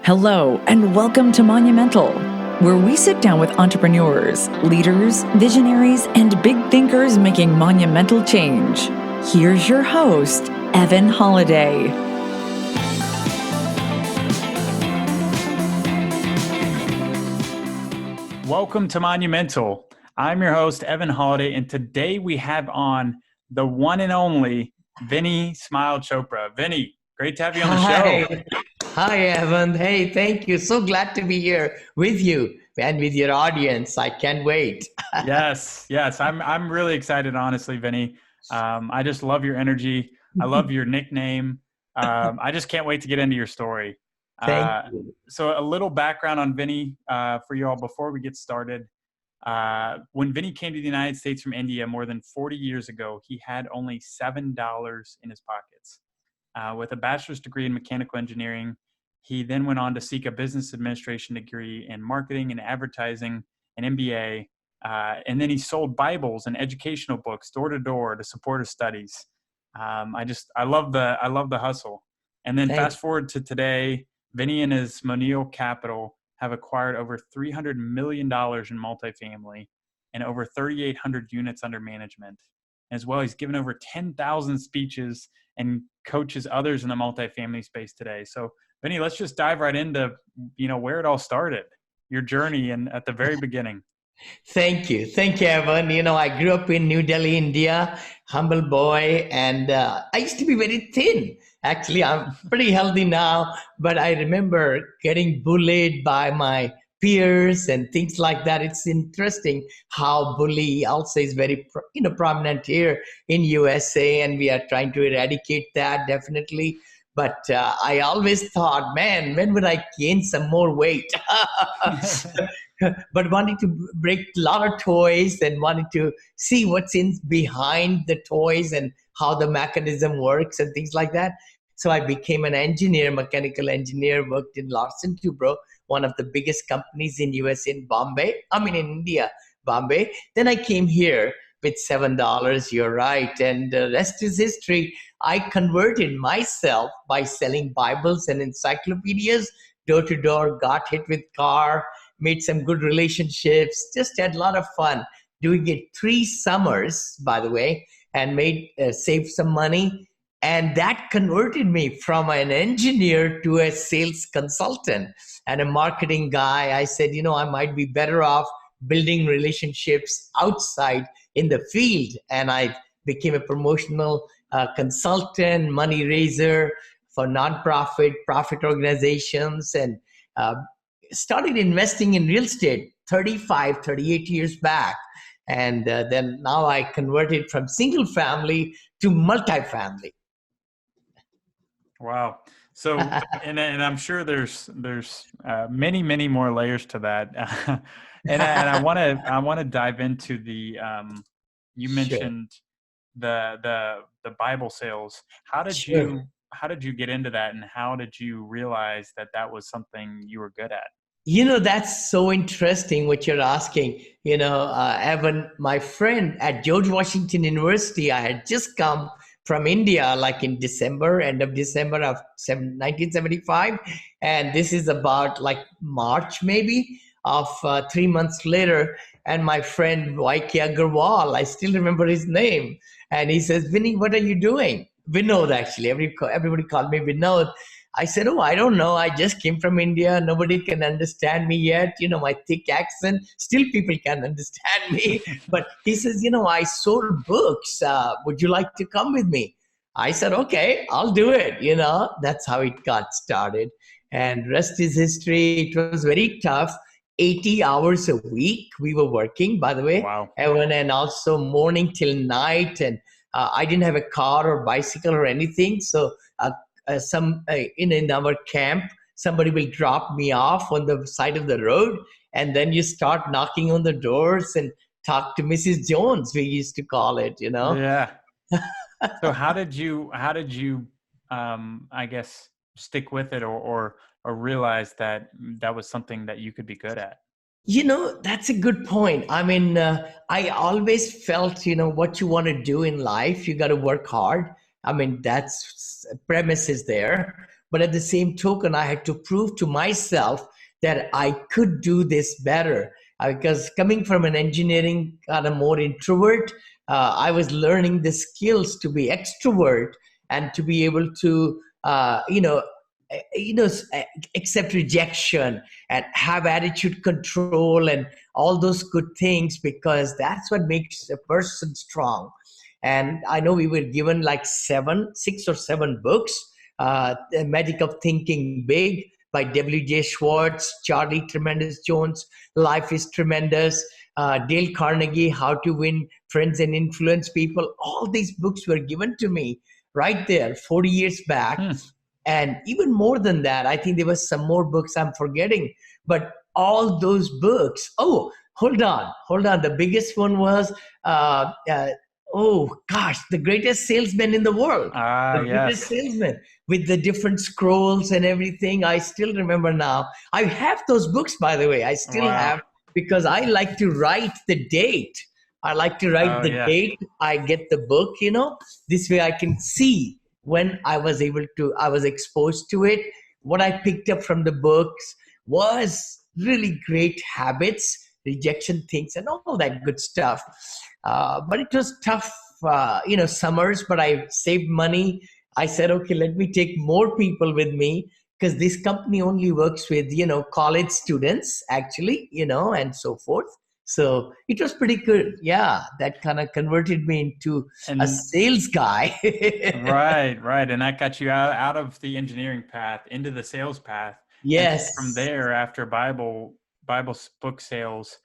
Hello, and welcome to Monumental, where we sit down with entrepreneurs, leaders, visionaries, and big thinkers making monumental change. Here's your host, Evan Holiday. Welcome to Monumental. I'm your host, Evan Holiday, and today we have on the one and only Vinney Chopra. Vinney, great to have you on the show. Hi, Evan. Hey, thank you. So glad to be here with you and with your audience. I can't wait. Yes. I'm really excited, honestly, Vinney. I just love your energy. I love your nickname. I just can't wait to get into your story. Thank you. So a little background on Vinney for you all before we get started. When Vinney came to the United States from India more than 40 years ago, he had only $7 in his pockets. With a bachelor's degree in mechanical engineering, he then went on to seek a business administration degree in marketing and advertising, an MBA, and then he sold Bibles and educational books door to door to support his studies. I love the hustle. And then fast forward to today, Vinney and his Moneil Capital have acquired over $300 million in multifamily and over 3,800 units under management. As well, he's given over 10,000 speeches and coaches others in the multifamily space today. So, Vinney, let's just dive right into, where it all started, your journey and at the very beginning. Thank you. Thank you, Evan. I grew up in New Delhi, India, humble boy, and I used to be very thin. Actually, I'm pretty healthy now, but I remember getting bullied by my peers and things like that. It's interesting how bully also is very, prominent here in USA, and we are trying to eradicate that definitely. But I always thought, man, when would I gain some more weight? But wanted to break a lot of toys and wanted to see what's in behind the toys and how the mechanism works and things like that. So I became an engineer, mechanical engineer, worked in Larsen Toubro, one of the biggest companies in US in India, Bombay. Then I came here with $7, you're right. And the rest is history. I converted myself by selling Bibles and encyclopedias door to door, got hit with car, made some good relationships, just had a lot of fun doing it 3 summers, by the way, and saved some money. And that converted me from an engineer to a sales consultant and a marketing guy. I said, I might be better off building relationships outside in the field. And I became a promotional consultant, money raiser for nonprofit, profit organizations, and started investing in real estate 38 years back. And then now I converted from single family to multifamily. Wow. So, and I'm sure there's many more layers to that. And I want to dive into the, you mentioned the Bible sales. How did you get into that, and how did you realize that was something you were good at? That's so interesting what you're asking. Evan, my friend at George Washington University, I had just come from India, like in end of December of 1975. And this is about like March, maybe, of 3 months later. And my friend, Y.K. Agarwal, I still remember his name. And he says, Vinney, what are you doing? Vinod, actually. Everybody called me Vinod. I said, oh, I don't know. I just came from India. Nobody can understand me yet. My thick accent. Still people can understand me. But he says, I sold books. Would you like to come with me? I said, okay, I'll do it. That's how it got started. And rest is history. It was very tough. 80 hours a week we were working, by the way. Wow. And also morning till night. And I didn't have a car or bicycle or anything. So in our camp, somebody will drop me off on the side of the road, and then you start knocking on the doors and talk to Mrs. Jones, we used to call it, Yeah. So how did you I guess stick with it or realize that was something that you could be good at? That's a good point. I always felt, what you want to do in life, you got to work hard. That's premise is there. But at the same token, I had to prove to myself that I could do this better. Because coming from an engineering kind of more introvert, I was learning the skills to be extrovert and to be able to, accept rejection and have attitude control and all those good things, because that's what makes a person strong. And I know we were given like 6 or 7 books. The Magic of Thinking Big by W.J. Schwartz, Charlie Tremendous Jones, Life is Tremendous, Dale Carnegie, How to Win Friends and Influence People. All these books were given to me right there 40 years back. And even more than that, I think there was some more books I'm forgetting. But all those books, hold on. The biggest one was, The Greatest Salesman in the World. The Greatest Salesman, with the different scrolls and everything. I still remember now. I have those books, by the way. I still have, because I like to write the date. I like to write date. I get the book, this way I can see when I was exposed to it. What I picked up from the books was really great habits, rejection things, and all that good stuff. But it was tough, summers, but I saved money. I said, okay, let me take more people with me, because this company only works with, college students, actually, and so forth. So it was pretty good. Yeah, that kind of converted me into a sales guy. Right. And that got you out of the engineering path into the sales path. Yes. And from there, after Bible book sales,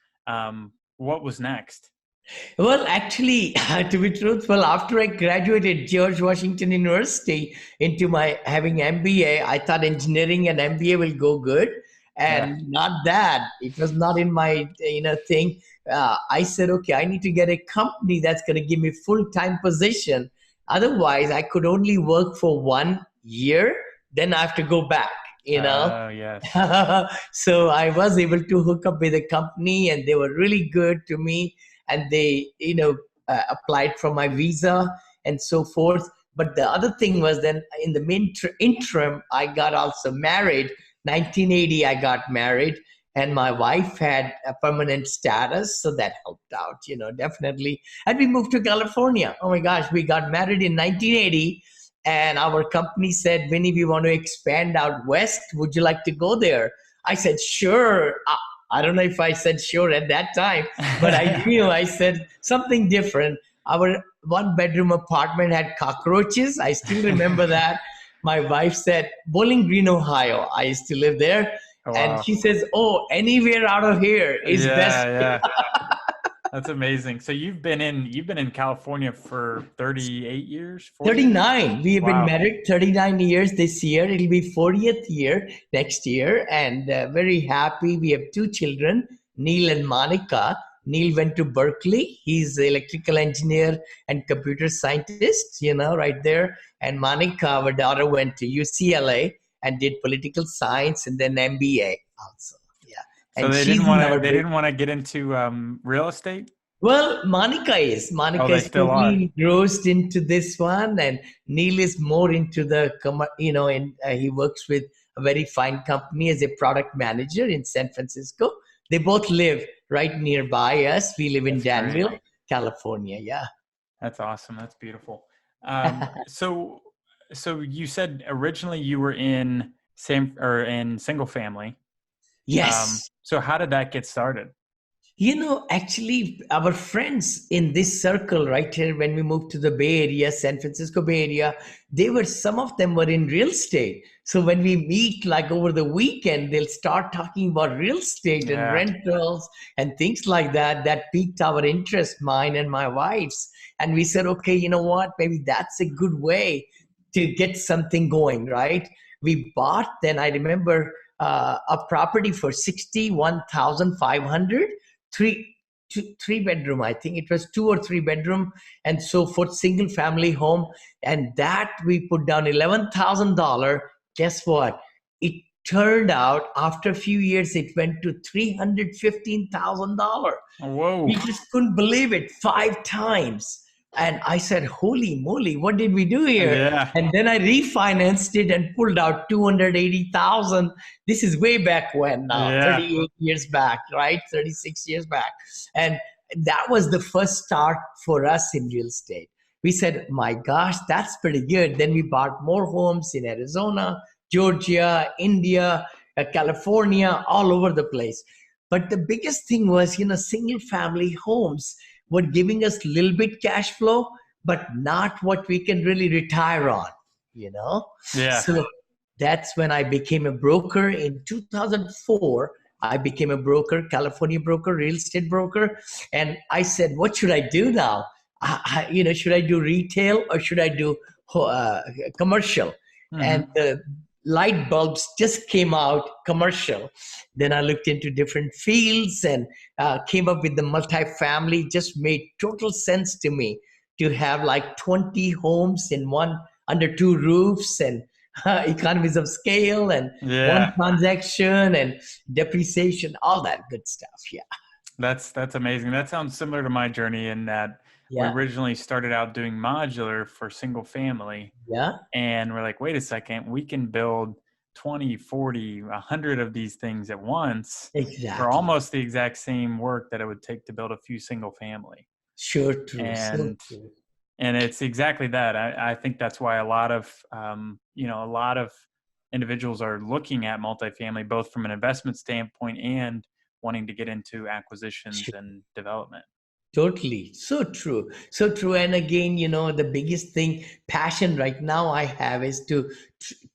what was next? Well, actually, to be truthful, after I graduated George Washington University into my having MBA, I thought engineering and MBA will go good. And not that. It was not in my thing. I said, okay, I need to get a company that's going to give me full-time position. Otherwise, I could only work for 1 year. Then I have to go back. Oh, yes. So I was able to hook up with a company, and they were really good to me. And they, applied for my visa and so forth. But the other thing was, then in the interim, I got also married. 1980, I got married, and my wife had a permanent status, so that helped out, definitely. And we moved to California. Oh my gosh, we got married in 1980, and our company said, Vinney, we want to expand out west. Would you like to go there? I said, sure. I don't know if I said sure at that time, but I knew. I said something different. Our 1-bedroom apartment had cockroaches. I still remember that. My wife said, Bowling Green, Ohio. I used to live there. Oh, wow. And she says, anywhere out of here is best. Yeah. That's amazing. So you've been in California for 38 years? 39. We have been married 39 years this year. It'll be 40th year next year. And very happy. We have 2 children, Neil and Monica. Neil went to Berkeley. He's an electrical engineer and computer scientist, right there. And Monica, our daughter, went to UCLA and did political science and then MBA also. Yeah. So and they didn't want to get into real estate? Well, Monica is totally engrossed into this one, and Neil is more into the, he works with a very fine company as a product manager in San Francisco. They both live right nearby us. We live in Danville, California. Yeah. That's awesome. That's beautiful. So you said originally you were in single family. Yes. So how did that get started? Actually, our friends in this circle right here, when we moved to the Bay Area, San Francisco Bay Area, some of them were in real estate. So when we meet like over the weekend, they'll start talking about real estate and rentals and things like that. That piqued our interest, mine and my wife's. And we said, okay, you know what? Maybe that's a good way to get something going, right? We bought, then I remember, a property for $61,500. Three bedroom, I think it was 2 or 3 bedroom and so forth, single family home. And that we put down $11,000. Guess what? It turned out after a few years, it went to $315,000. Whoa. We just couldn't believe it. 5 times. And I said, holy moly, what did we do here? Yeah. And then I refinanced it and pulled out 280,000. This is way back when now, Yeah. 38 years back, right? 36 years back. And that was the first start for us in real estate. We said, my gosh, that's pretty good. Then we bought more homes in Arizona, Georgia, India, California, all over the place. But the biggest thing was, single family homes were giving us little bit cash flow, but not what we can really retire on, you know? Yeah. So that's when I became a broker in 2004. I became a broker, California broker, real estate broker. And I said, what should I do now? Should I do retail or should I do commercial? And the light bulbs just came out commercial. Then I looked into different fields and came up with the multifamily. Just made total sense to me to have like 20 homes in one under two roofs and economies of scale and one Yeah. transaction and depreciation, all that good stuff. Yeah. That's amazing. That sounds similar to my journey in that we Yeah. originally started out doing modular for single family. Yeah. And we're like, wait a second, we can build 20, 40, 100 of these things at once for Exactly. almost the exact same work that it would take to build a few single family. Sure, true. So And true. and it's exactly that. I think that's why a lot of individuals are looking at multifamily, both from an investment standpoint and wanting to get into acquisitions Sure. and development. Totally. So true. So true. And again, the biggest thing, passion right now I have is to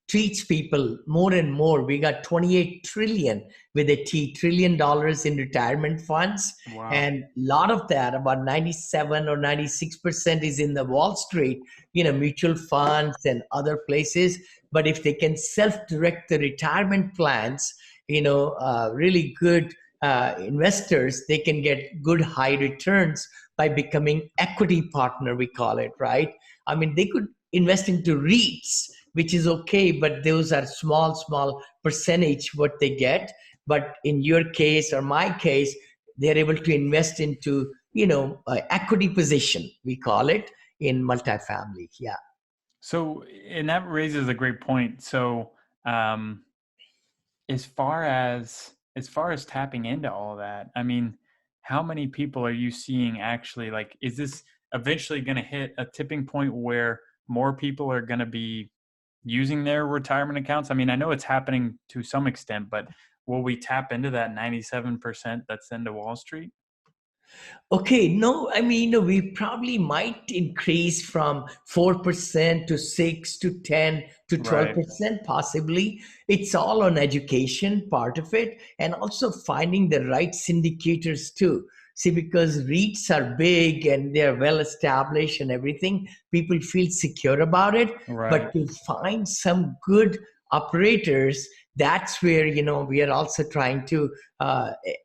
teach people more and more. We got 28 trillion with a T, trillion dollars in retirement funds. Wow. And a lot of that, about 97 or 96% is in the Wall Street, mutual funds and other places. But if they can self-direct the retirement plans, really good investors, they can get good high returns by becoming equity partner, we call it, right? I mean, they could invest into REITs, which is okay, but those are small percentage what they get. But in your case or my case, they're able to invest into, equity position, we call it, in multifamily. Yeah. So, and that raises a great point. So, as far as tapping into all of that, I mean, how many people are you seeing actually, like, is this eventually going to hit a tipping point where more people are going to be using their retirement accounts? I mean, I know it's happening to some extent, but will we tap into that 97% that's into Wall Street? Okay, no, I mean, we probably might increase from 4% to 6 to 10 to Right. 12%, possibly. It's all on education part of it and also finding the right syndicators too. See, because REITs are big and they're well established and everything, people feel secure about it. Right. But to find some good operators, that's where, we are also trying to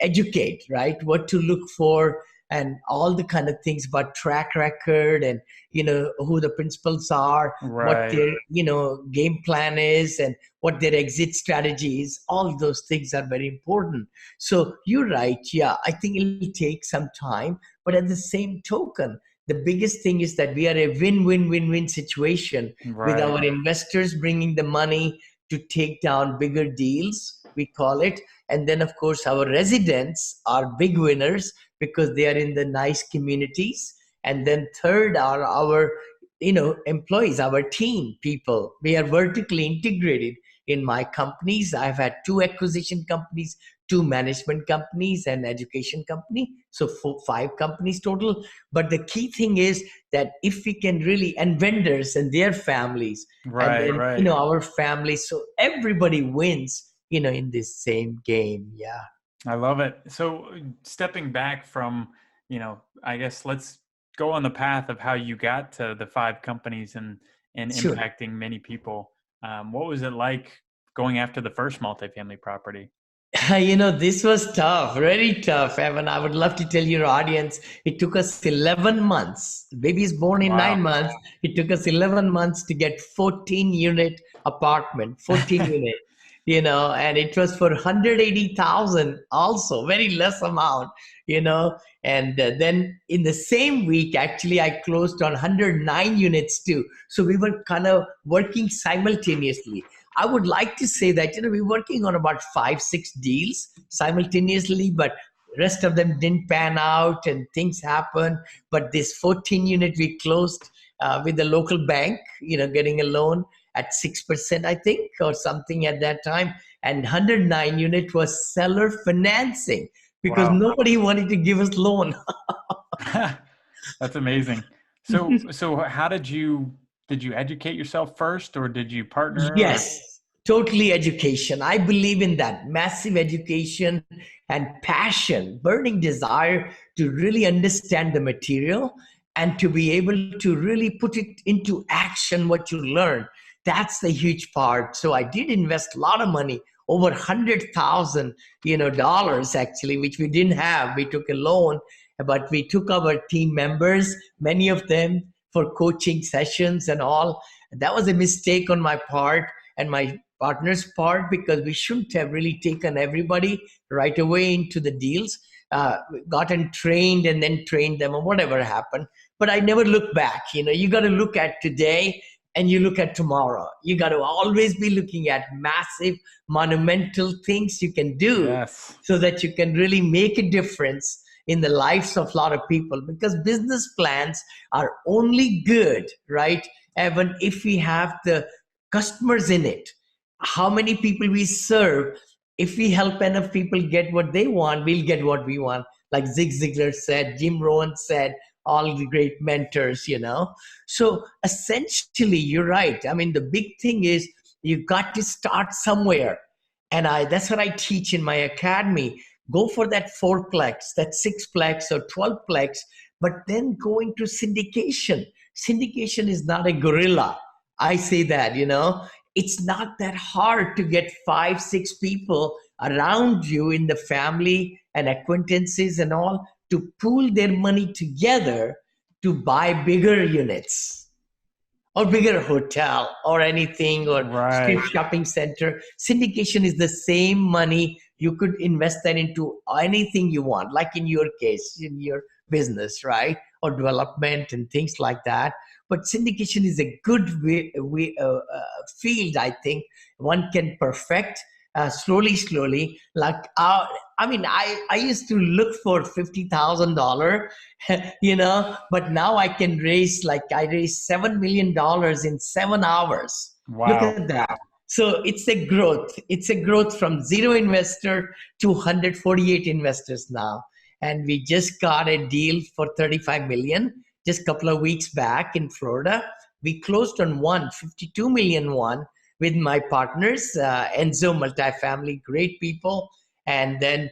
educate, right? What to look for and all the kind of things about track record and who the principals are, what Right. their game plan is and what their exit strategy is. All those things are very important. So you're right. Yeah, I think it'll take some time, but at the same token, the biggest thing is that we are a win-win-win-win situation with Right. our investors bringing the money to take down bigger deals, we call it. And then, of course, our residents are big winners because they are in the nice communities. And then third are our, employees, our team people. We are vertically integrated in my companies. I've had 2 acquisition companies, 2 management companies, and education company. So 5 companies total. But the key thing is that if we can really, and vendors and their families, Right. and then, Right. our families, so everybody wins, in this same game. Yeah. I love it. So stepping back from, I guess let's go on the path of how you got to the 5 companies and Sure. impacting many people. What was it like going after the first multifamily property? This was tough, very tough, Evan. I would love to tell your audience, it took us 11 months. The baby is born in Wow. 9 months. It took us 11 months to get 14 unit apartment, 14 unit. and it was for 180,000 also, very less amount, and then in the same week, actually, I closed on 109 units too. So we were kind of working simultaneously. I would like to say that, we're working on about 5, 6 deals simultaneously, but rest of them didn't pan out and things happened. But this 14 unit we closed with the local bank, getting a loan at 6%, I think, or something at that time. And 109 unit was seller financing because Wow. nobody wanted to give us loan. That's amazing. So how did you educate yourself first, or did you partner? Yes, totally education. I believe in that massive education and passion, burning desire to really understand the material and to be able to really put it into action what you learn. That's the huge part. So I did invest a lot of money, over 100,000, dollars actually, which we didn't have. We took a loan, but we took our team members, many of them, for coaching sessions and all. That was a mistake on my part and my partner's part, because we shouldn't have really taken everybody right away into the deals, gotten trained and then trained them or whatever happened. But I never look back. You got to look at today and you look at tomorrow. You got to always be looking at massive, monumental things you can do, Yes. so that you can really make a difference in the lives of a lot of people, because business plans are only good, right, Evan, if we have the customers in it. How many people we serve, if we help enough people get what they want, we'll get what we want. Like Zig Ziglar said, Jim Rohn said, all the great mentors. So essentially, you're right. I mean, the big thing is you got to start somewhere. And that's what I teach in my academy. Go for that 4-plex, that 6-plex or 12-plex, but then go into syndication. Syndication is not a gorilla. I say that, it's not that hard to get 5, 6 people around you in the family and acquaintances and all to pool their money together to buy bigger units or bigger hotel or anything, or Right. strip shopping center. Syndication is the same money. You could invest that into anything you want, like in your case, in your business, right? Or development and things like that. But syndication is a good field, I think. One can perfect slowly. Like, I used to look for $50,000, but now I can raise, I raised $7 million in 7 hours. Look Wow. at that. So it's a growth. It's a growth from 0 investor to 148 investors now. And we just got a deal for 35 million just a couple of weeks back in Florida. We closed on 52 million one with my partners, Enzo Multifamily, great people. And then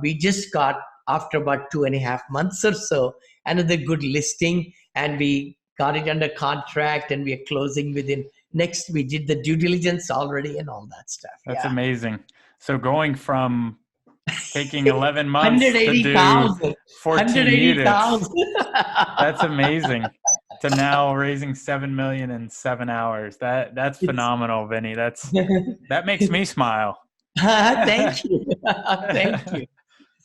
we just got, after about 2.5 months or so, another good listing, and we got it under contract, and we are closing within next. We did the due diligence already and all that stuff. That's Yeah. amazing. So going from taking 11 months to do 180,000. 14 units, 180,000. that's amazing, to now raising 7 million in 7 hours. That's phenomenal, Vinny. That makes me smile. Thank you.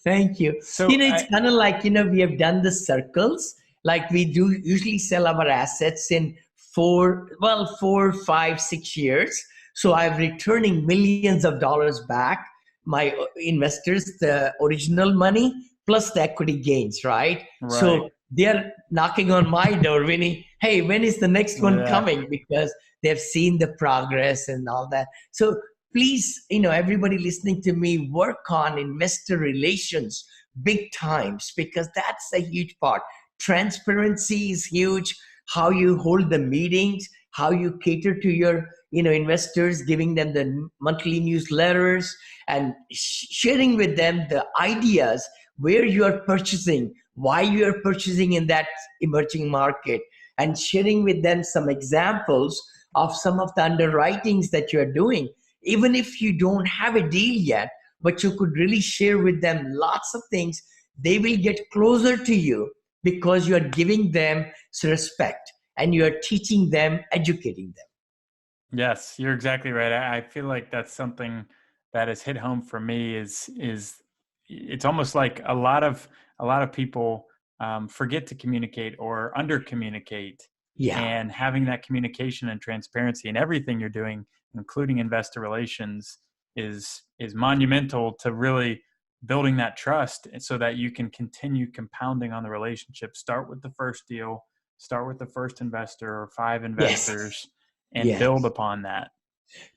Thank you. So It's kind of like, we have done the circles. Like, we do usually sell our assets in 4, 5, 6 years. So I'm returning millions of dollars back, my investors, the original money plus the equity gains, right? So they're knocking on my door, Vinny. Hey, when is the next one coming? Because they've seen the progress and all that. So please, everybody listening to me, work on investor relations big times, because that's a huge part. Transparency is huge. How you hold the meetings, how you cater to your investors, giving them the monthly newsletters and sharing with them the ideas where you are purchasing, why you are purchasing in that emerging market, and sharing with them some examples of some of the underwritings that you are doing. Even if you don't have a deal yet, but you could really share with them lots of things, they will get closer to you because you are giving them respect and you are teaching them, educating them. Yes, you're exactly right. I feel like that's something that has hit home for me is it's almost like a lot of people forget to communicate or under communicate, Yeah. and having that communication and transparency in everything you're doing, including investor relations, is monumental to really building that trust, and so that you can continue compounding on the relationship. Start with the first deal, start with the first investor or five Yes. investors, and Yes. build upon that.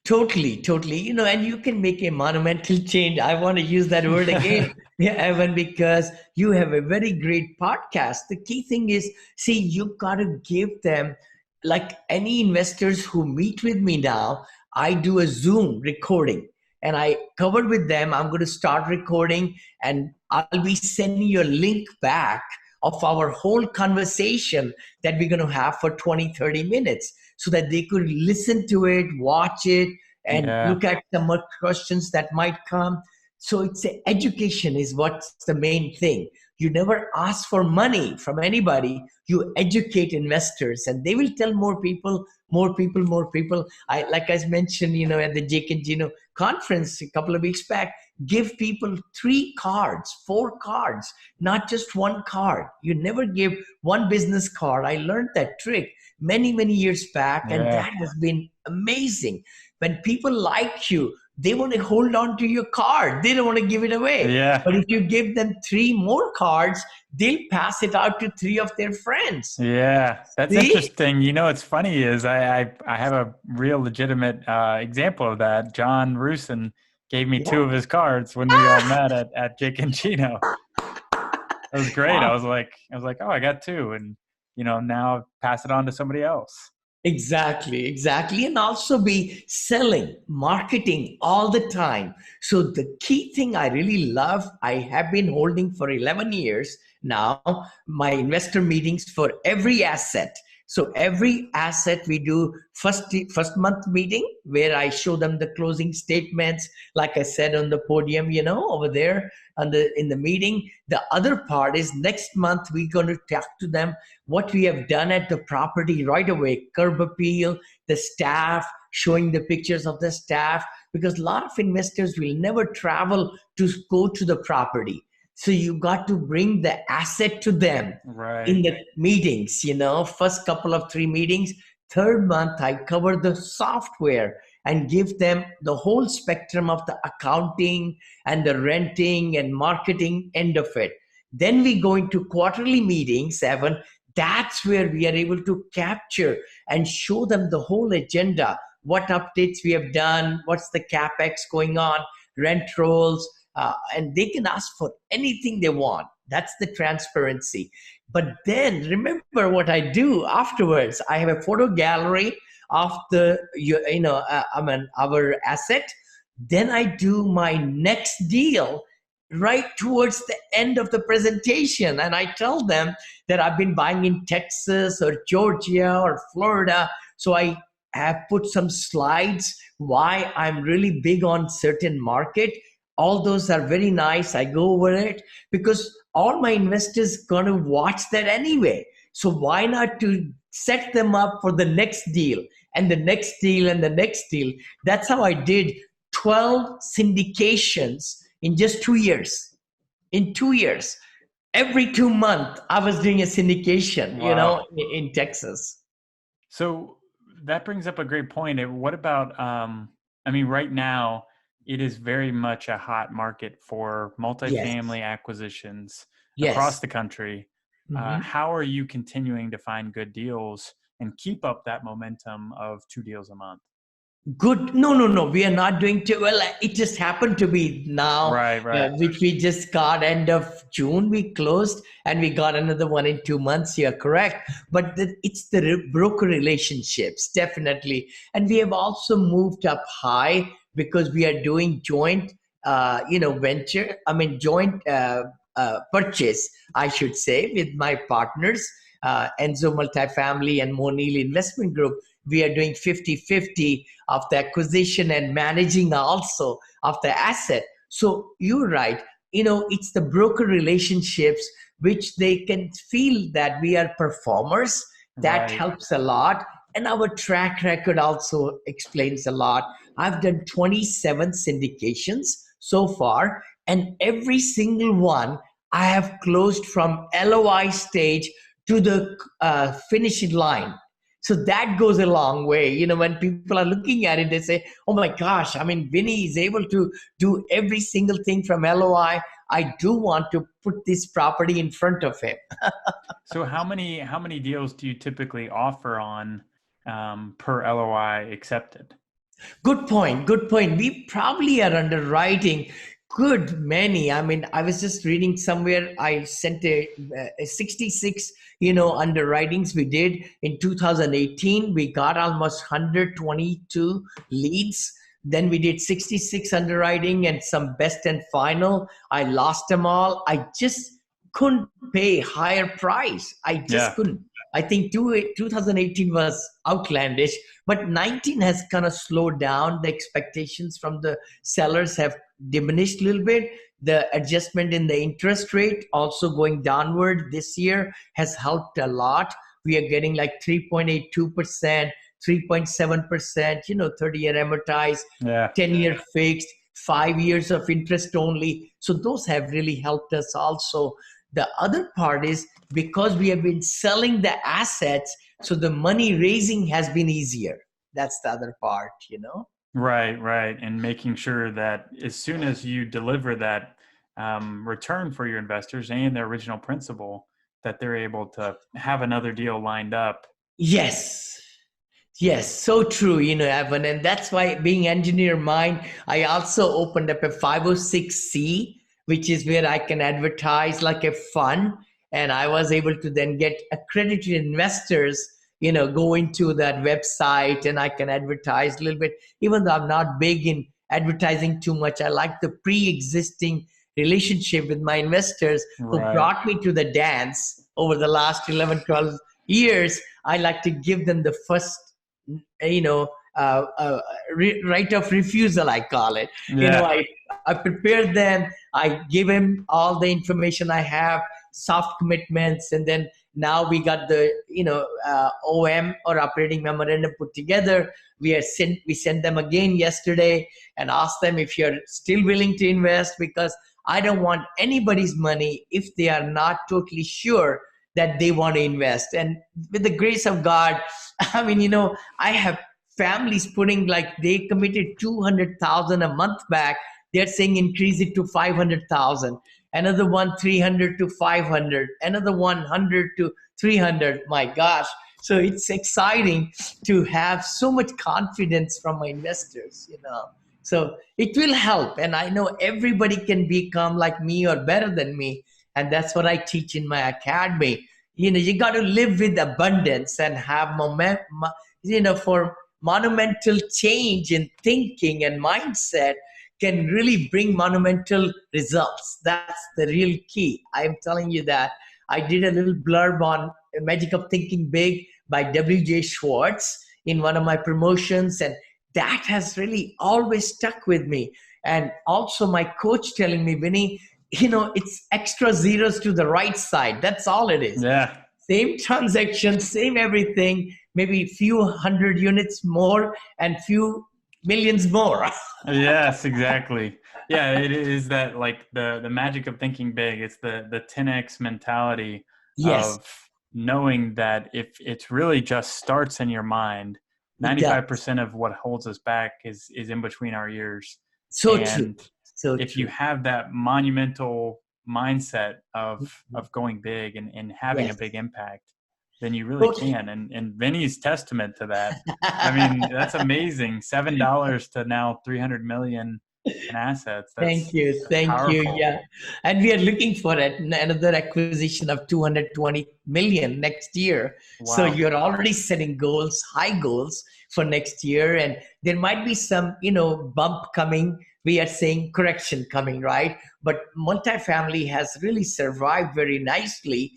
Totally, totally. And you can make a monumental change. I want to use that word again, yeah, Evan, because you have a very great podcast. The key thing is, see, you got to give them, like any investors who meet with me now, I do a Zoom recording and I covered with them. I'm going to start recording and I'll be sending you a link back of our whole conversation that we're going to have for 20, 30 minutes so that they could listen to it, watch it, and Yeah. look at some more questions that might come. So it's education is what's the main thing. You never ask for money from anybody. You educate investors, and they will tell more people, more people, more people. I like I mentioned, at the Jake and Gino conference a couple of weeks back. Give people 3 cards, 4 cards, not just one card. You never give one business card. I learned that trick many, many years back, and Yeah. that has been amazing. When people like you, they want to hold on to your card. They don't want to give it away. Yeah. But if you give them 3 more cards, they'll pass it out to 3 of their friends. Yeah. That's See? interesting. What's funny is I have a real legitimate example of that. John Rusin gave me 2 Yeah. of his cards when we all met at Jake and Chino. It was great. I Wow. was like, oh, I got 2, and now pass it on to somebody else. Exactly, exactly. And also be selling, marketing all the time. So, the key thing I really love, I have been holding for 11 years now, my investor meetings for every asset. So, every asset we do first month meeting where I show them the closing statements, like I said on the podium, over there in the meeting. The other part is next month we're going to talk to them what we have done at the property right away, curb appeal, the staff, showing the pictures of the staff, because a lot of investors will never travel to go to the property. So you got to bring the asset to them Right. in the meetings, first couple of 3 meetings. Third month, I cover the software and give them the whole spectrum of the accounting and the renting and marketing end of it. Then we go into quarterly meetings, Evan. That's where we are able to capture and show them the whole agenda, what updates we have done, what's the capex going on, rent rolls, and they can ask for anything they want. That's the transparency. But then remember what I do afterwards. I have a photo gallery of our asset. Then I do my next deal right towards the end of the presentation, and I tell them that I've been buying in Texas or Georgia or Florida. So I have put some slides why I'm really big on certain market. All those are very nice. I go over it because all my investors gonna watch that anyway. So why not to set them up for the next deal and the next deal and the next deal? That's how I did 12 syndications in just 2 years. In 2 years, every 2 months, I was doing a syndication, Wow. in Texas. So that brings up a great point. What about, right now, it is very much a hot market for Yes, multifamily acquisitions across yes. the country. Mhm. How are you continuing to find good deals and keep up that momentum of 2 deals a month? Good. No, no, no. We are not doing too well. It just happened to be now, Right, right. which we just got end of June. We closed, and we got another one in 2 months. You're correct. But it's the broker relationships, definitely. And we have also moved up high because we are doing joint, venture. I mean, joint purchase, I should say, with my partners, Enzo Multifamily and Moneil Investment Group. We are doing 50-50 of the acquisition and managing also of the asset. So you're right. It's the broker relationships which they can feel that we are performers. That Right. helps a lot. And our track record also explains a lot. I've done 27 syndications so far, and every single one I have closed from LOI stage to the finishing line. So that goes a long way. When people are looking at it, they say, oh my gosh, I mean, Vinney is able to do every single thing from LOI. I do want to put this property in front of him. So how many deals do you typically offer on per LOI accepted? Good point. Good point. We probably are underwriting good many. I mean, I was just reading somewhere. I sent a 66, underwritings we did in 2018. We got almost 122 leads. Then we did 66 underwriting and some best and final. I lost them all. I just couldn't pay higher price. I just couldn't. I think 2018 was outlandish, but 19 has kind of slowed down. The expectations from the sellers have diminished a little bit. The adjustment in the interest rate also going downward this year has helped a lot. We are getting like 3.82%, 3.7%, 30-year amortized, 10-year fixed, 5 years of interest only. So those have really helped us also. The other part is because we have been selling the assets, so the money raising has been easier. That's the other part, Right. And making sure that as soon as you deliver that return for your investors and their original principal, that they're able to have another deal lined up. Yes, so true, Evan. And that's why, being engineer mind, I also opened up a 506c, which is where I can advertise like a fund. And I was able to then get accredited investors, go into that website, and I can advertise a little bit. Even though I'm not big in advertising too much, I like the pre-existing relationship with my investors who brought me to the dance over the last 11, 12 years. I like to give them the first, right of refusal, I call it. I prepare them. I give them all the information I have, soft commitments, and then now we got the OM, or operating memorandum, put together. We sent them again yesterday and asked them if you're still willing to invest, because I don't want anybody's money if they are not totally sure that they want to invest. And with the grace of God, I mean, I have families putting, like, they committed 200,000 a month back. They're saying increase it to 500,000. Another one 300 to 500. Another 100 to 300. My gosh! So it's exciting to have so much confidence from my investors. So it will help, and I know everybody can become like me or better than me, and that's what I teach in my academy. You got to live with abundance and have for monumental change in thinking and mindset can really bring monumental results. That's the real key. I'm telling you that. I did a little blurb on Magic of Thinking Big by W.J. Schwartz in one of my promotions, and that has really always stuck with me. And also my coach telling me, Vinney, it's extra zeros to the right side. That's all it is. Yeah. Same transaction, same everything, maybe a few hundred units more and few millions more. Yes, exactly. Yeah, it is that, like, the magic of thinking big. It's the 10x mentality of knowing that if it's really just starts in your mind, 95% of what holds us back is in between our ears. So true. So if you have that monumental mindset of going big and having a big impact, then you really can. And Vinney's testament to that. I mean, that's amazing. $7 to now 300 million in assets. Thank you. Yeah. And we are looking for another acquisition of 220 million next year. Wow. So you're already setting goals, high goals for next year. And there might be some, bump coming. We are saying correction coming, right? But multifamily has really survived very nicely.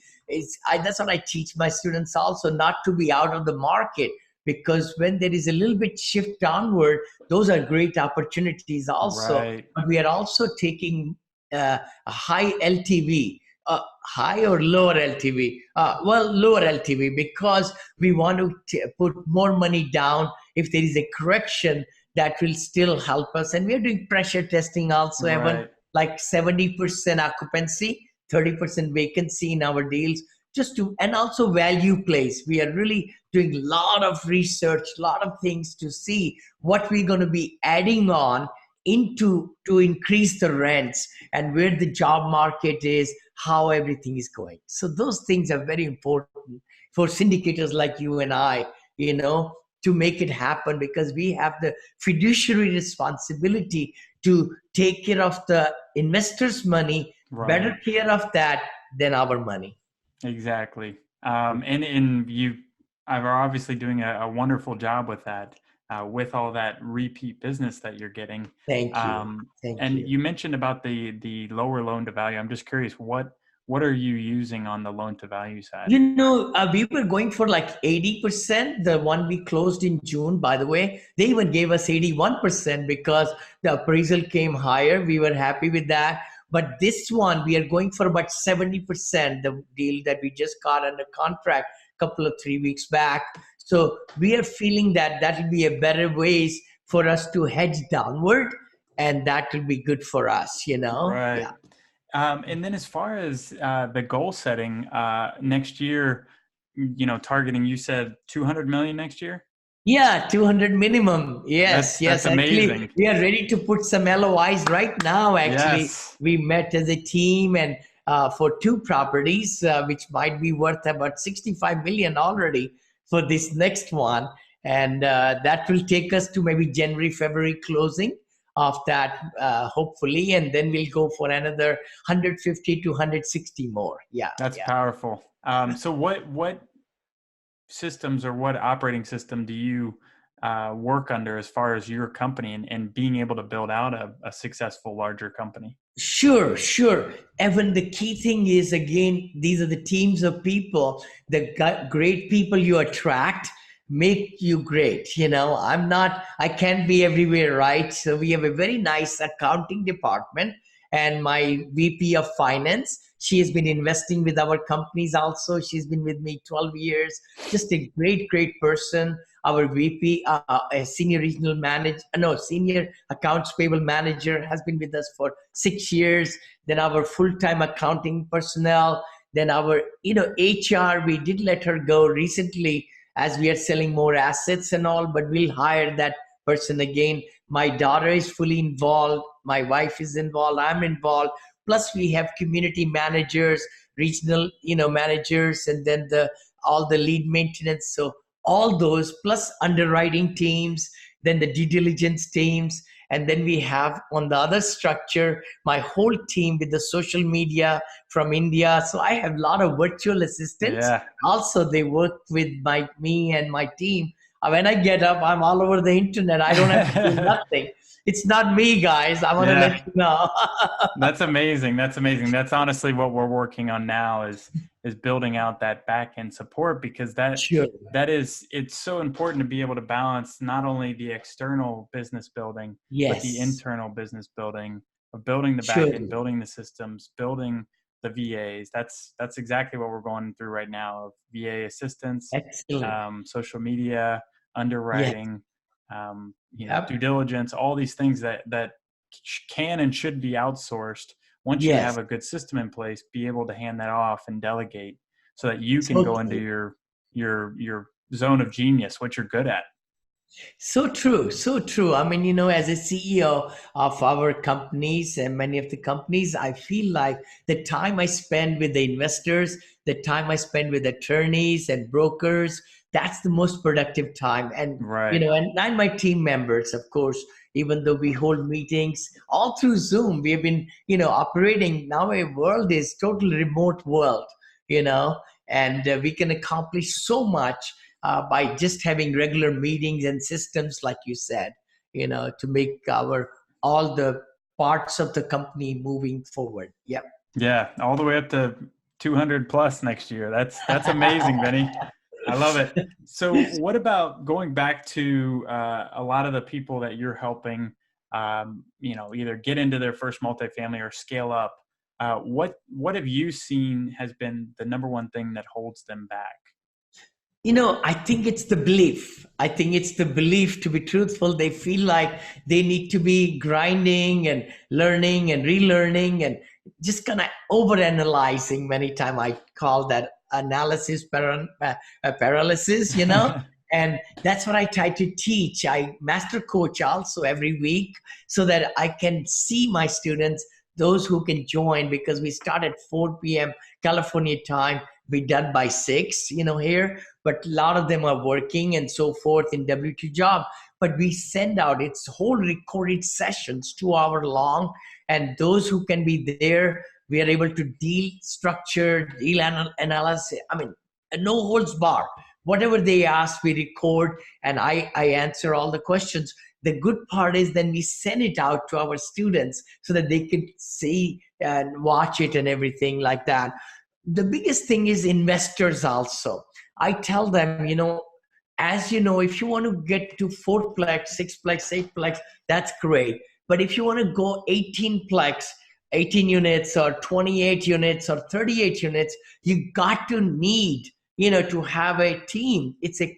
That's what I teach my students also, not to be out of the market, because when there is a little bit shift downward, those are great opportunities also. Right. But we are also taking a high LTV high or lower LTV? Well, lower LTV, because we want to put more money down. If there is a correction, that will still help us. And we're doing pressure testing also, Evan, Right. like 70% occupancy, 30% vacancy in our deals, and also value plays. We are really doing a lot of research, a lot of things to see what we're going to be adding on into to increase the rents, and where the job market is, how everything is going. So those things are very important for syndicators like you and I, to make it happen, because we have the fiduciary responsibility to take care of the investors' money, better Right. care of that than our money. Exactly. And you are obviously doing a wonderful job with that, with all that repeat business that you're getting. Thank you. Thank And you. you mentioned about the lower loan to value. I'm just curious, what are you using on the loan to value side? We were going for like 80%. The one we closed in June, by the way, they even gave us 81% because the appraisal came higher. We were happy with that. But this one, we are going for about 70%, the deal that we just got under contract a couple of 3 weeks back. So we are feeling that that will be a better ways for us to hedge downward, and that will be good for us, Right. Yeah. And then as far as the goal setting next year, targeting, you said 200 million next year. Yeah, 200 minimum. Yes, That's yes. Actually, amazing. we are ready to put some LOIs right now. Actually, Yes. we met as a team, and for two properties, which might be worth about 65 million already for this next one. And that will take us to maybe January, February closing of that, hopefully. And then we'll go for another 150 to 160 more. Yeah, That's yeah. powerful. So what systems or what operating system do you work under as far as your company and being able to build out a successful larger company? Sure, sure. Evan, the key thing is, again, these are the teams of people. The great people you attract make you great. I can't be everywhere, right? So we have a very nice accounting department, and my VP of finance, she has been investing with our companies also. She's been with me 12 years. Just a great, great person. Our VP, a senior regional manager, no, senior accounts payable manager, has been with us for 6 years. Then our full-time accounting personnel. Then our, HR, we did let her go recently as we are selling more assets and all, but we'll hire that person again. My daughter is fully involved. My wife is involved. I'm involved. Plus, we have community managers, regional, managers, and then all the lead maintenance. So all those, plus underwriting teams, then the due diligence teams, and then we have on the other structure my whole team with the social media from India. So I have a lot of virtual assistants. Yeah. Also, they work with me and my team. When I get up, I'm all over the internet. I don't have to do nothing. It's not me, guys. I want to let Yeah. you know. That's amazing. That's amazing. That's honestly what we're working on now is building out that back end support, because Sure. it's so important to be able to balance not only the external business building, but the Yes. internal business building of building the back Sure. end, building the systems, building the VAs. That's exactly what we're going through right now, of VA assistance, Excellent. social media, Yes. underwriting, due Yep. diligence, all these things that can and should be outsourced. Once you Yes. have a good system in place, be able to hand that off and delegate so that you can So go into true. your zone of genius, what you're good at. So true, so true. I mean, as a CEO of our companies and many of the companies, I feel like the time I spend with the investors, the time I spend with attorneys and brokers, that's the most productive time. And, Right. and my team members, of course, even though we hold meetings all through Zoom, we have been, operating now. A world is total remote world, you know, and we can accomplish so much by just having regular meetings and systems, like you said, to make all the parts of the company moving forward. Yep. Yeah, all the way up to 200 plus next year. That's amazing, Vinny. I love it. So what about going back to a lot of the people that you're helping, either get into their first multifamily or scale up? What have you seen has been the number one thing that holds them back? I think it's the belief. I think it's the belief, to be truthful. They feel like they need to be grinding and learning and relearning and just kind of overanalyzing. Many times I call that analysis paralysis, And that's what I try to teach. I master coach also every week so that I can see my students, those who can join, because we start at 4 p.m. California time, be done by 6, here. But a lot of them are working and so forth in W2 job. But we send out, it's whole recorded sessions, 2 hour long. And those who can be there, we are able to deal structure, deal analysis. I mean, no holds bar. Whatever they ask, we record, and I answer all the questions. The good part is then we send it out to our students so that they can see and watch it and everything like that. The biggest thing is investors also. I tell them, as you know, if you want to get to 4-plex, 6-plex, 8-plex, that's great. But if you want to go 18-plex, 18 units or 28 units or 38 units, you got to need, to have a team. It's a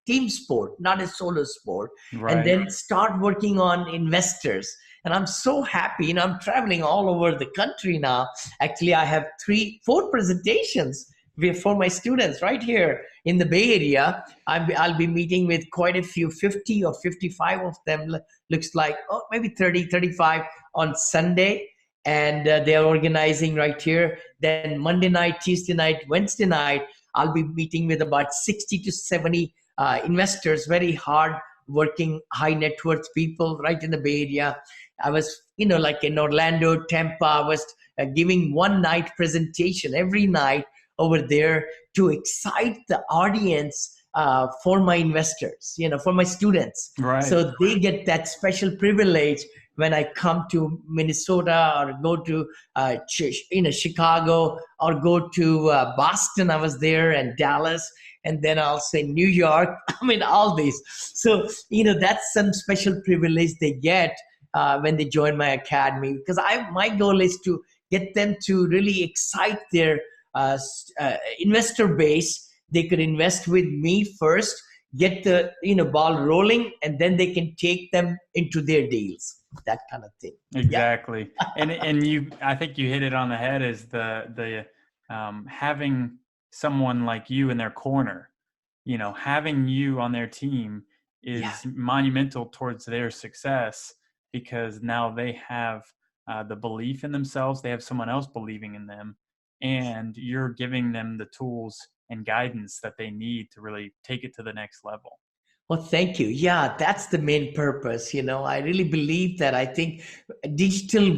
team sport, not a solo sport. Right. And then start working on investors. And I'm so happy. I'm traveling all over the country now. Actually, I have 4 presentations for my students right here in the Bay Area. I'll be meeting with quite a few, 50 or 55 of them, looks like, maybe 30, 35 on Sunday. And they're organizing right here. Then Monday night, Tuesday night, Wednesday night, I'll be meeting with about 60 to 70 investors, very hard working, high net worth people right in the Bay Area. I was, like in Orlando, Tampa, I was giving one night presentation every night over there to excite the audience for my investors, for my students. Right. So they get that special privilege when I come to Minnesota or go to Chicago or go to Boston. I was there, and Dallas, and then also in New York. I mean, all these. So, that's some special privilege they get when they join my academy, because my goal is to get them to really excite their investor base. They could invest with me first, get the ball rolling, and then they can take them into their deals. That kind of thing. Exactly. Yeah. and I think you hit it on the head, is the having someone like you in their corner, having you on their team is monumental towards their success, because now they have the belief in themselves. They have someone else believing in them, and you're giving them the tools and guidance that they need to really take it to the next level. Well, thank you. Yeah, that's the main purpose. I really believe that. I think in this digital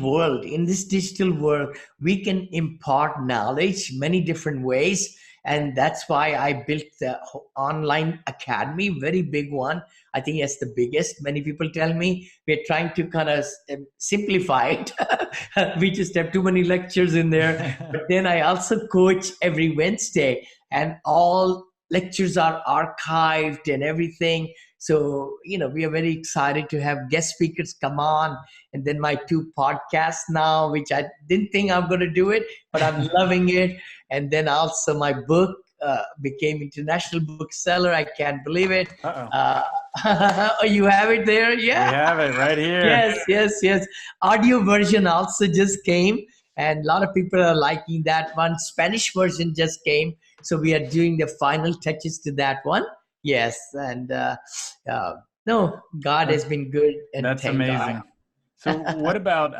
world, we can impart knowledge many different ways. And that's why I built the online academy, very big one. I think it's the biggest. Many people tell me we're trying to kind of simplify it. We just have too many lectures in there. But then I also coach every Wednesday, and all lectures are archived and everything. So, we are very excited to have guest speakers come on. And then my 2 podcasts now, which I didn't think I'm going to do it, but I'm loving it. And then also my book became international bookseller. I can't believe it. Oh, you have it there? Yeah. We have it right here. Yes. Audio version also just came. And a lot of people are liking that one. Spanish version just came. So we are doing the final touches to that one. Yes. And God has been good. And that's amazing. So what about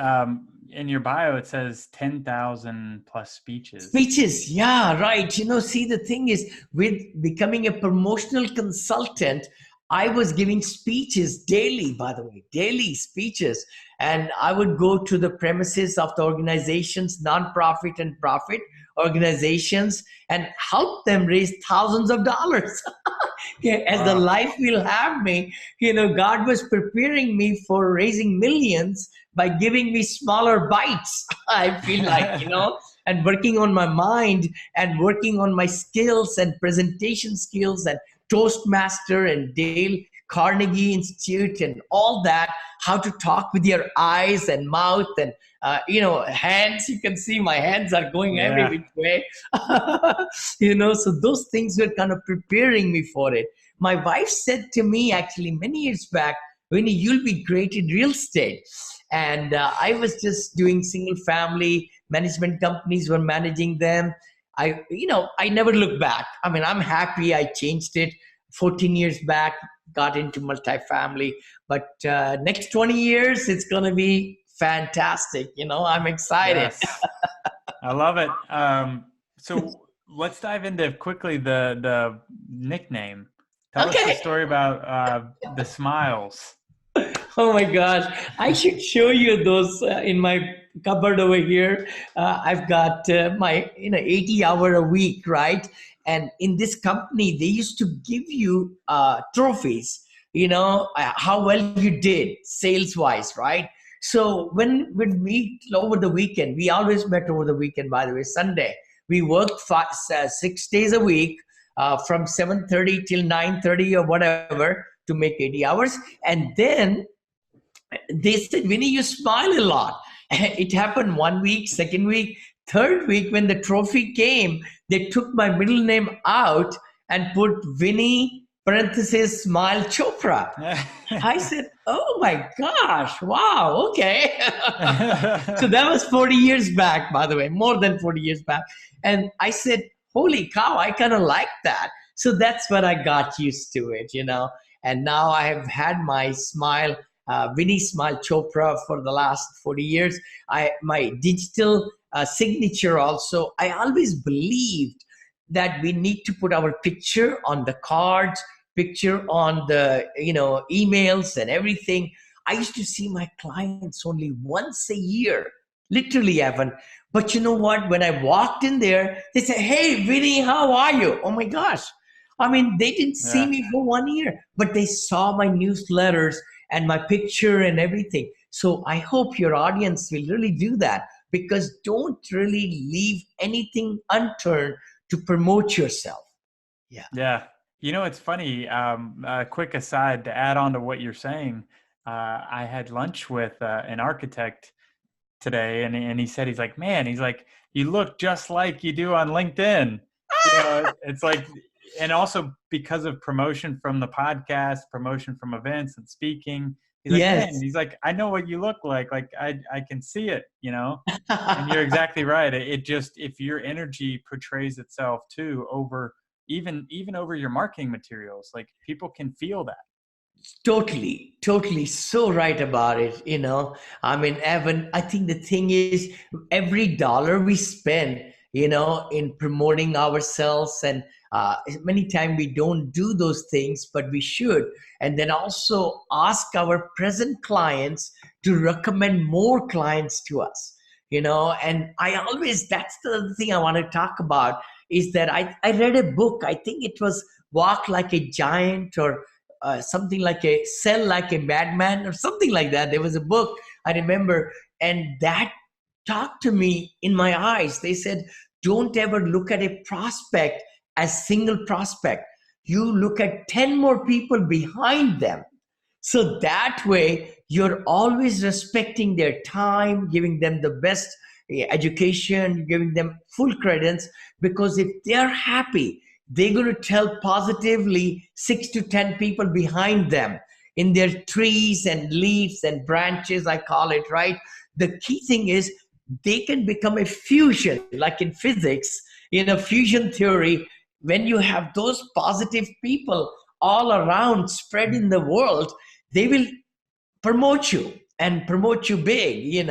in your bio, it says 10,000 plus speeches. Speeches. Yeah, right. See, the thing is, with becoming a promotional consultant, I was giving speeches daily, by the way, daily speeches. And I would go to the premises of the organizations, nonprofit and profit organizations, and help them raise thousands of dollars. As the life will have me, God was preparing me for raising millions by giving me smaller bites. I feel like, and working on my mind and working on my skills and presentation skills and Toastmaster and Dale Carnegie Institute and all that, how to talk with your eyes and mouth and, hands. You can see my hands are going every Yeah. which way. So those things were kind of preparing me for it. My wife said to me actually many years back, Vinny, you'll be great in real estate. And I was just doing single family management companies, were managing them. I never looked back. I mean, I'm happy I changed it 14 years back, got into multifamily. But next 20 years, it's going to be fantastic. I'm excited. Yes. I love it. So let's dive into quickly the nickname. Tell us the Okay. story about the smiles. Oh my gosh. I should show you those in my cupboard over here. I've got my 80-hour a week, right? And in this company, they used to give you trophies, how well you did sales wise, right? So when we meet over the weekend, we always met over the weekend, by the way, Sunday. We worked 6 days a week from 7:30 till 9:30 or whatever to make 80 hours. And then they said, Vinny, you smile a lot. It happened 1 week, second week, third week, when the trophy came, they took my middle name out and put Vinny parenthesis Smile Chopra. I said, oh my gosh, wow, okay. So that was 40 years back, by the way, more than 40 years back. And I said, holy cow, I kind of like that. So that's when I got used to it, And now I have had my smile, Vinney Smile Chopra for the last 40 years. My digital signature also, I always believed that we need to put our picture on the cards, picture on the emails and everything. I used to see my clients only once a year, literally, Evan. But you know what? When I walked in there, they said, hey, Vinny, how are you? Oh my gosh. I mean, they didn't see me for 1 year, but they saw my newsletters and my picture and everything. So I hope your audience will really do that, because don't really leave anything unturned to promote yourself. Yeah. Yeah. It's funny. A quick aside to add on to what you're saying. I had lunch with an architect today, and he said, he's like, you look just like you do on LinkedIn. It's like, and also because of promotion from the podcast, promotion from events and speaking, he's like, Yes. man, he's like, I know what you look like I can see it, and you're exactly right. It just, if your energy portrays itself too over even over your marketing materials, like people can feel that. Totally so right about it. I mean, Evan, I think the thing is, every dollar we spend, in promoting ourselves, and many times we don't do those things, but we should. And then also ask our present clients to recommend more clients to us, and that's the other thing I want to talk about, is that I read a book. I think it was Walk Like a Giant, or something like a Sell Like a Madman, or something like that. There was a book I remember, and that talked to me in my eyes. They said, don't ever look at a prospect as single prospect. You look at 10 more people behind them. So that way you're always respecting their time, giving them the best education, giving them full credence, because if they're happy, they're going to tell positively 6 to 10 people behind them in their trees and leaves and branches, I call it, right? The key thing is they can become a fusion, like in physics, fusion theory. When you have those positive people all around spread in the world, they will promote you and promote you big.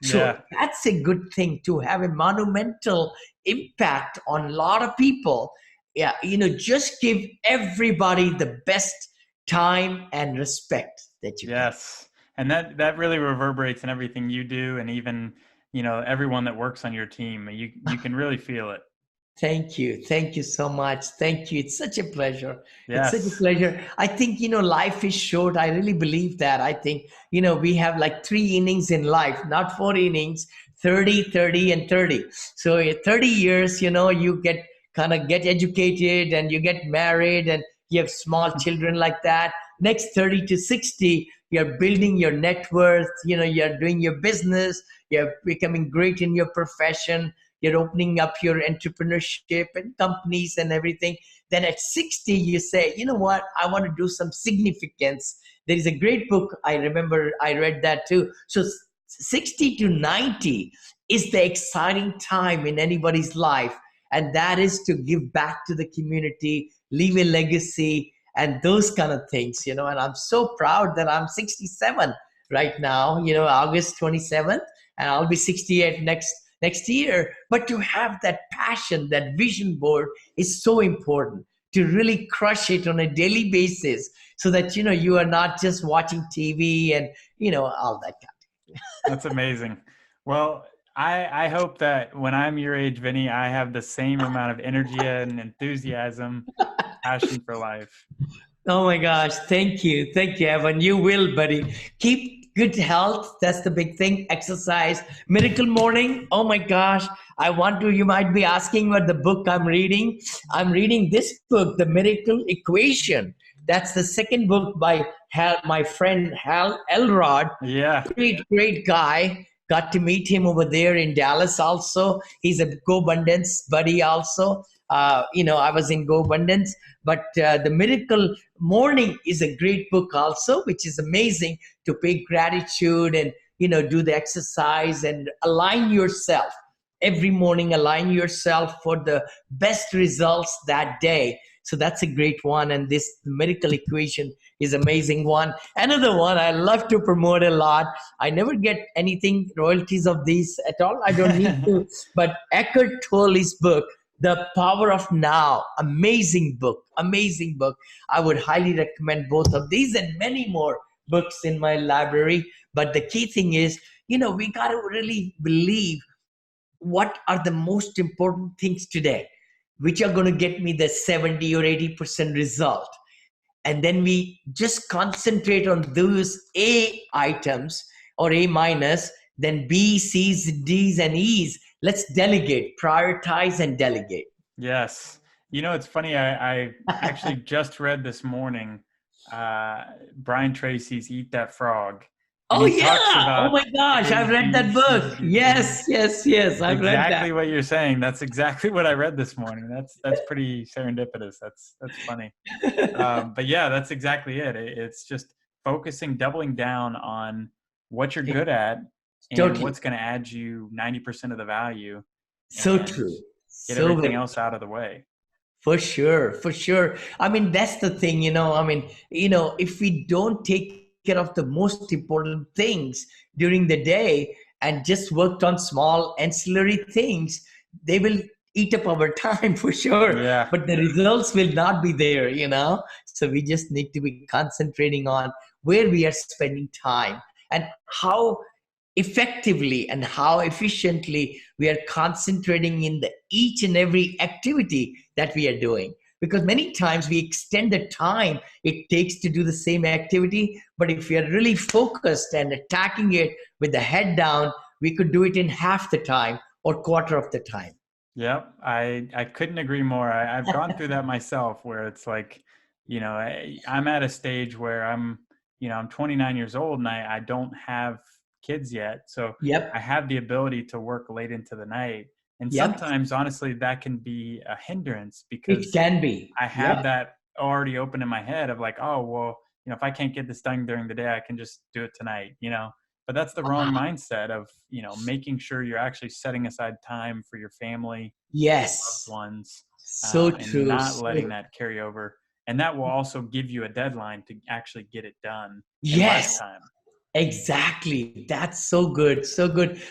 So that's a good thing, to have a monumental impact on a lot of people. Yeah, just give everybody the best time and respect that you can. And that really reverberates in everything you do, and even everyone that works on your team. You can really feel it. Thank you so much. Thank you. It's such a pleasure. Yes. It's such a pleasure. I think life is short. I really believe that. I think we have like 3 innings in life, not 4 innings, 30, 30, and 30. So 30 years, you get educated and you get married and you have small children like that. next 30 to 60, you're building your net worth, you're doing your business, you're becoming great in your profession, you're opening up your entrepreneurship and companies and everything. Then at 60, you say, you know what, I want to do some significance. There is a great book, I remember I read that too. So 60 to 90 is the exciting time in anybody's life. And that is to give back to the community, leave a legacy, and those kind of things, And I'm so proud that I'm 67 right now, August 27th, and I'll be 68 next year. But to have that passion, that vision board is so important, to really crush it on a daily basis, so that you are not just watching TV and all that kind. That's amazing. Well, I hope that when I'm your age, Vinney, I have the same amount of energy and enthusiasm, passion for life. Oh my gosh. Thank you, Evan. You will, buddy. Keep good health. That's the big thing. Exercise. Miracle Morning. Oh my gosh. You might be asking what the book I'm reading. I'm reading this book, The Miracle Equation. That's the second book by my friend Hal Elrod. Yeah. Great guy. Got to meet him over there in Dallas also. He's a GoBundance buddy also. I was in GoBundance. But The Miracle Morning is a great book also, which is amazing to pay gratitude and, do the exercise and align yourself. Every morning, align yourself for the best results that day. So that's a great one. And this Miracle Equation is amazing one. Another one I love to promote a lot. I never get anything royalties of these at all. I don't need to. But Eckhart Tolle's book, The Power of Now. Amazing book. I would highly recommend both of these and many more books in my library. But the key thing is, we got to really believe what are the most important things today, which are going to get me the 70 or 80% result. And then we just concentrate on those A items or A minus, then B, C's, D's, and E's. Let's delegate, prioritize, and delegate. Yes. It's funny. I actually just read this morning, Brian Tracy's Eat That Frog. Oh, yeah. Oh, my gosh. I've read that book. Yes. I've read that. Exactly what you're saying. That's exactly what I read this morning. That's pretty serendipitous. That's funny. But yeah, that's exactly it. It's just focusing, doubling down on what you're good at and what's going to add you 90% of the value. So true. Get everything else out of the way. For sure. I mean, that's the thing, if we don't take care of the most important things during the day and just worked on small ancillary things, they will eat up our time for sure. Yeah. But the results will not be there, So we just need to be concentrating on where we are spending time and how effectively and how efficiently we are concentrating in each and every activity that we are doing. Because many times we extend the time it takes to do the same activity. But if we are really focused and attacking it with the head down, we could do it in half the time or quarter of the time. Yep. I couldn't agree more. I've gone through that myself, where it's like, I'm at a stage where I'm 29 years old and I don't have kids yet. So I have the ability to work late into the night. And sometimes, honestly, that can be a hindrance, because it can be. I have that already open in my head of like, oh, well, if I can't get this done during the day, I can just do it tonight, But that's the wrong mindset of, making sure you're actually setting aside time for your family, yes, loved ones, so and true, not letting that carry over. And that will also give you a deadline to actually get it done in less time. Exactly. That's so good.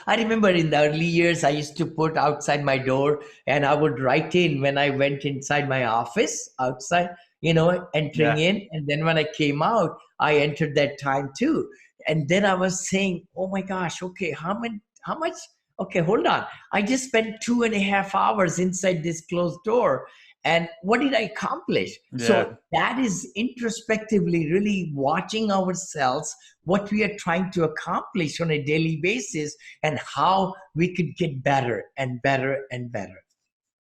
I remember in the early years, I used to put outside my door and I would write in when I went inside my office, outside, entering in. And then when I came out, I entered that time too. And then I was saying, oh my gosh, okay, how much? Okay, hold on. I just spent 2.5 hours inside this closed door. And what did I accomplish? Yeah. So that is introspectively really watching ourselves, what we are trying to accomplish on a daily basis, and how we could get better and better and better.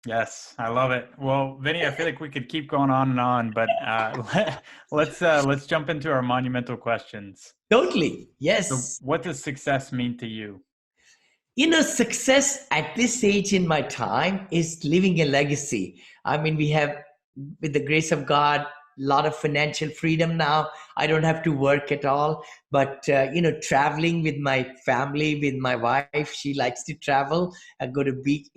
Yes, I love it. Well, Vinny, I feel like we could keep going on and on, but let's jump into our monumental questions. Totally. So, Yes. what does success mean to you? Success at this age in my time is leaving a legacy. I mean, we have, with the grace of God, a lot of financial freedom now. I don't have to work at all. But, traveling with my family, with my wife, she likes to travel and go to beach,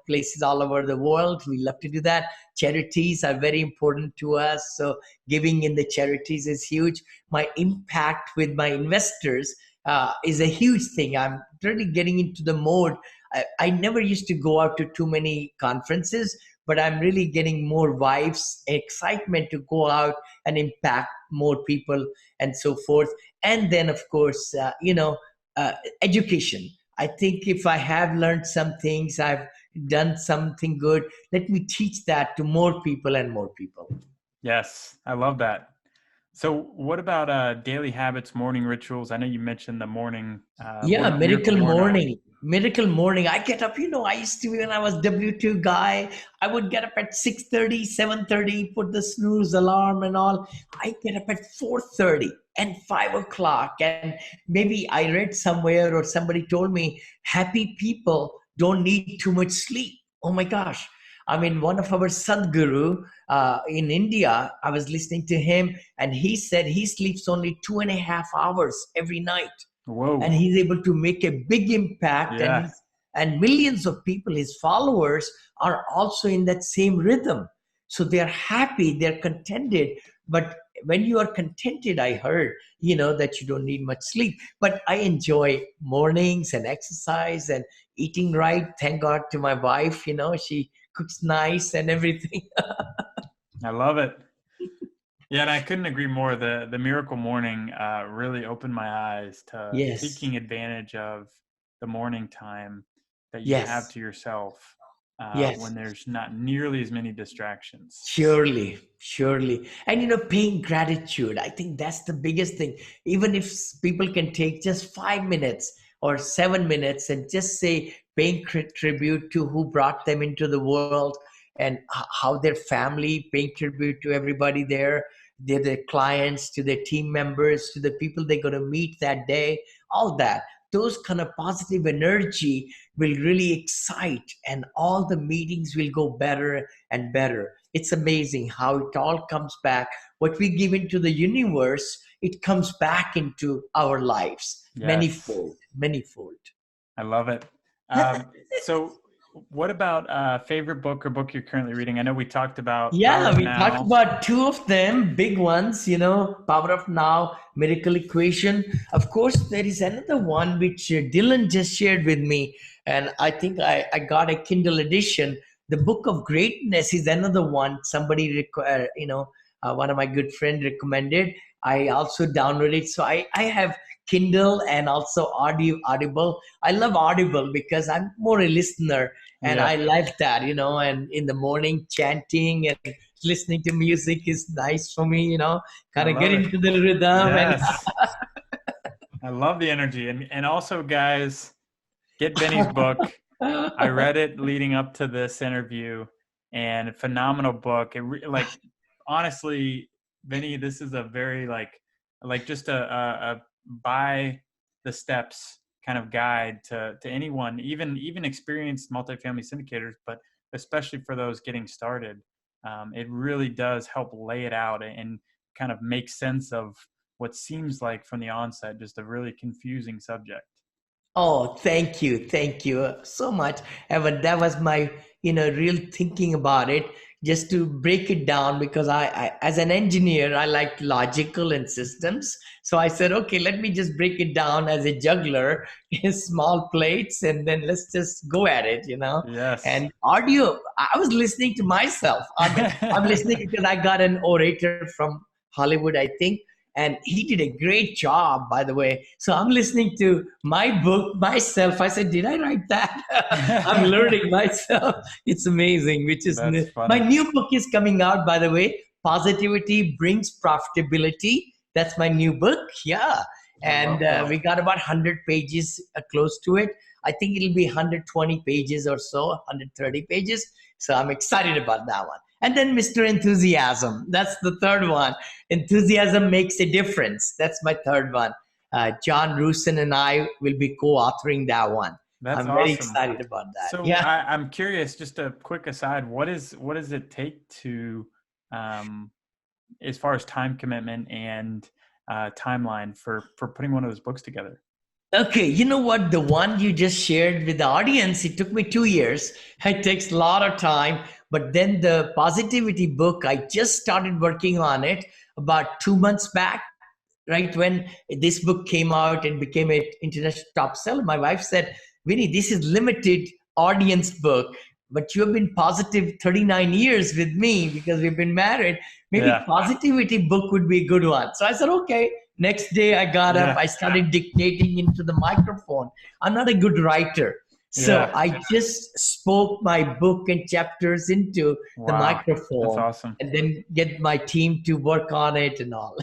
places all over the world. We love to do that. Charities are very important to us. So giving in the charities is huge. My impact with my investors is a huge thing. I'm really getting into the mode. I never used to go out to too many conferences, but I'm really getting more vibes, excitement to go out and impact more people and so forth. And then, of course, education. I think if I have learned some things, I've done something good, let me teach that to more people and more people. Yes, I love that. So, what about daily habits, morning rituals? I know you mentioned the morning, Yeah, miracle miracle morning. morning. Miracle morning. I get up, I used to, when I was W2 guy, I would get up at 6:30, 7:30, put the snooze alarm and all. I get up at 4:30 and 5 o'clock. And maybe I read somewhere or somebody told me happy people don't need too much sleep. Oh my gosh. I mean, one of our Sadhguru in India, I was listening to him and he said he sleeps only 2.5 hours every night, Whoa. and he's able to make a big impact, and Yeah. and millions of people, his followers, are also in that same rhythm. So they're happy, they're contented. But when you are contented, I heard, that you don't need much sleep. But I enjoy mornings and exercise and eating right. Thank God to my wife, she cooks nice and everything. I love it. Yeah, and I couldn't agree more. The miracle morning really opened my eyes to Yes, taking advantage of the morning time that you have yes, to yourself yes. when there's not nearly as many distractions. Surely, surely. And paying gratitude. I think that's the biggest thing. Even if people can take just 5 minutes or 7 minutes and just say, paying tribute to who brought them into the world, and how their family, paying tribute to everybody there, their clients, to their team members, to the people they're going to meet that day, all that. Those kind of positive energy will really excite, and all the meetings will go better and better. It's amazing how it all comes back. What we give into the universe, it comes back into our lives, Yes, manifold, manifold. I love it. So, what about favorite book or book you're currently reading? I know we talked about Power Yeah, of we talked Now. about two of them, big ones, Power of Now, Miracle Equation. Of course, there is another one which Dylan just shared with me, and I think I got a Kindle edition. The Book of Greatness is another one. Somebody, one of my good friend recommended. I also downloaded. So I have Kindle and also Audible. I love Audible because I'm more a listener, and I Yep, like that, and in the morning chanting and listening to music is nice for me, I kind of get love it. into the rhythm. And Yes, I love the energy, and also, guys, get Vinny's book. I read it leading up to this interview, and phenomenal book. Like honestly, Vinny, this is a very like just a by the steps kind of guide to anyone, even experienced multifamily syndicators, but especially for those getting started. It really does help lay it out and kind of make sense of what seems like from the onset just a really confusing subject. Oh, thank you so much, Evan. That was my, real thinking about it, just to break it down, because as an engineer, I like logical and systems. So I said, okay, let me just break it down as a juggler in small plates, and then let's just go at it. Yes. And audio, I was listening to myself. I'm listening because I got an orator from Hollywood, I think, and he did a great job, by the way. So I'm listening to my book myself. I said, did I write that? I'm learning myself. It's amazing. Which is That's my funny. new book is coming out, by the way. Positivity Brings Profitability. That's my new book. Yeah. I And love that. we got about 100 pages close to it. I think it'll be 120 pages or so, 130 pages. So I'm excited about that one. And then Mr. Enthusiasm. That's the third one. Enthusiasm makes a difference. That's my third one. John Rusin and I will be co-authoring that one. That's I'm very awesome. excited about that. So Yeah. I'm curious, just a quick aside, what does it take to, as far as time commitment and timeline for putting one of those books together? Okay, you know what? The one you just shared with the audience, it took me 2 years. It takes a lot of time. But then the positivity book, I just started working on it about 2 months back, right? When this book came out and became an international top seller, my wife said, Vinny, this is limited audience book, but you have been positive 39 years with me because we've been married. Maybe positivity book would be a good one. So I said, okay. Next day I got up, I started dictating into the microphone. I'm not a good writer. So I just spoke my book and chapters into the microphone. That's awesome. And then get my team to work on it and all.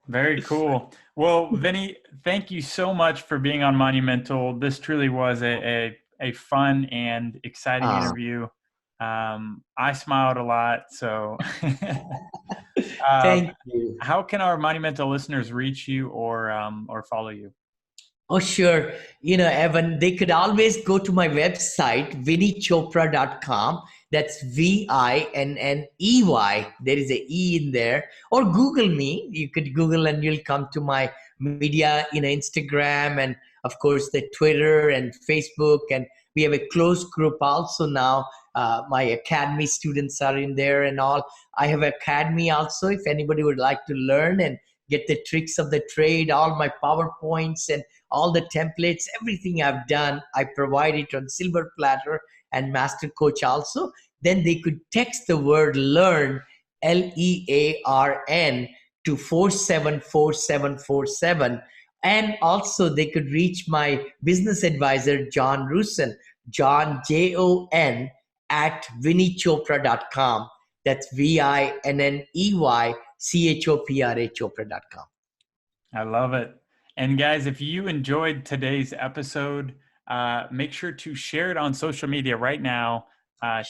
Very cool. Well, Vinny, thank you so much for being on Monumental. This truly was a fun and exciting interview. I smiled a lot. So thank you. How can our Monumental listeners reach you or follow you? Oh, sure. You know, Evan, they could always go to my website, vinneychopra.com. That's Vinney. There is a E in there. Or Google me. You could Google and you'll come to my media, Instagram and, of course, the Twitter and Facebook. And we have a closed group also now. My academy students are in there and all. I have academy also if anybody would like to learn and get the tricks of the trade, all my PowerPoints and all the templates, everything I've done, I provide it on silver platter and master coach also. Then they could text the word learn, LEARN, to 474747. And also they could reach my business advisor, John Rusin, John, JON, at vinneychopra.com. That's VINNEY Chopra.com. I love it. And guys, if you enjoyed today's episode, make sure to share it on social media right now.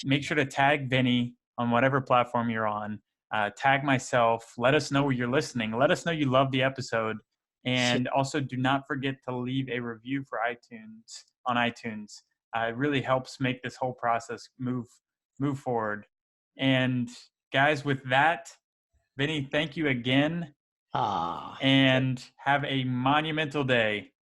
Make sure to tag Vinny on whatever platform you're on. Tag myself. Let us know where you're listening. Let us know you love the episode. And also do not forget to leave a review for iTunes. It really helps make this whole process move forward. And guys, with that, Vinny, thank you again. And have a monumental day.